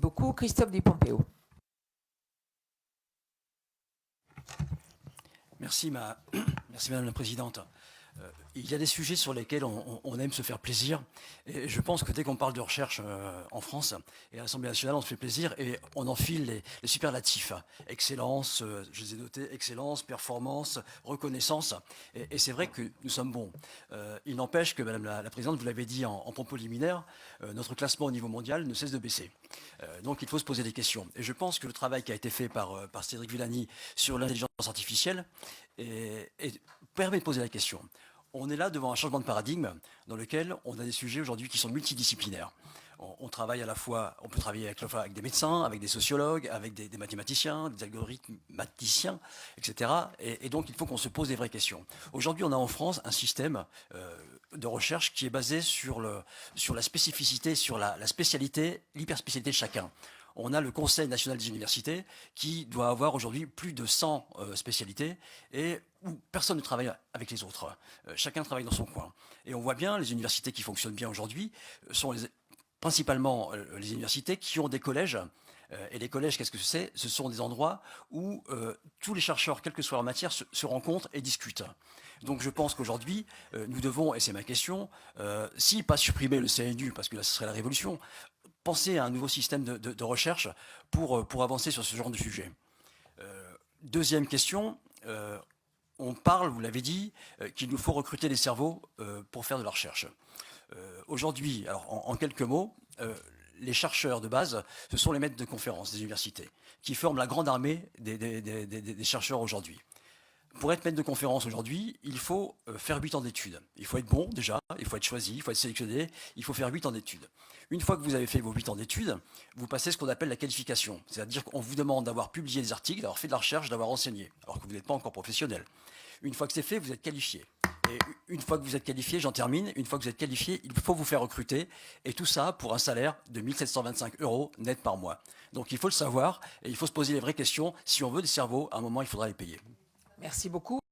beaucoup. Christophe Di Pompeo. Merci, Madame la Présidente. Il y a des sujets sur lesquels on aime se faire plaisir. Et je pense que dès qu'on parle de recherche en France et à l'Assemblée nationale, on se fait plaisir et on enfile les superlatifs. Excellence, je les ai notés, excellence, performance, reconnaissance. Et c'est vrai que nous sommes bons. Il n'empêche que, Madame la Présidente, vous l'avez dit en propos liminaire, notre classement au niveau mondial ne cesse de baisser. Donc il faut se poser des questions. Et je pense que le travail qui a été fait par Cédric Villani sur l'intelligence artificielle permet de poser la question. On est là devant un changement de paradigme dans lequel on a des sujets aujourd'hui qui sont multidisciplinaires. On travaille à la fois, on peut travailler avec des médecins, avec des sociologues, avec des mathématiciens, des algorithmaticiens, etc. Et donc il faut qu'on se pose des vraies questions. Aujourd'hui, on a en France un système de recherche qui est basé sur la spécificité, sur la spécialité, l'hyperspécialité de chacun. On a le Conseil national des universités qui doit avoir aujourd'hui plus de 100 spécialités et où personne ne travaille avec les autres. Chacun travaille dans son coin. Et on voit bien, les universités qui fonctionnent bien aujourd'hui sont principalement les universités qui ont des collèges. Et les collèges, qu'est-ce que c'est? Ce sont des endroits où tous les chercheurs, quelle que soit leur matière, se rencontrent et discutent. Donc je pense qu'aujourd'hui, nous devons, et c'est ma question, si pas supprimer le CNU, parce que là ce serait la révolution, penser à un nouveau système de recherche pour avancer sur ce genre de sujet. Deuxième question, on parle, vous l'avez dit, qu'il nous faut recruter des cerveaux pour faire de la recherche. Aujourd'hui, alors en quelques mots, les chercheurs de base, ce sont les maîtres de conférences des universités, qui forment la grande armée des chercheurs aujourd'hui. Pour être maître de conférence aujourd'hui, il faut faire 8 ans d'études. Il faut être bon déjà, il faut être choisi, il faut être sélectionné, il faut faire 8 ans d'études. Une fois que vous avez fait vos 8 ans d'études, vous passez ce qu'on appelle la qualification. C'est-à-dire qu'on vous demande d'avoir publié des articles, d'avoir fait de la recherche, d'avoir enseigné, alors que vous n'êtes pas encore professionnel. Une fois que c'est fait, vous êtes qualifié. Et une fois que vous êtes qualifié, j'en termine, une fois que vous êtes qualifié, il faut vous faire recruter. Et tout ça pour un salaire de 1 725 € net par mois. Donc il faut le savoir et il faut se poser les vraies questions. Si on veut des cerveaux, à un moment, il faudra les payer. Merci beaucoup.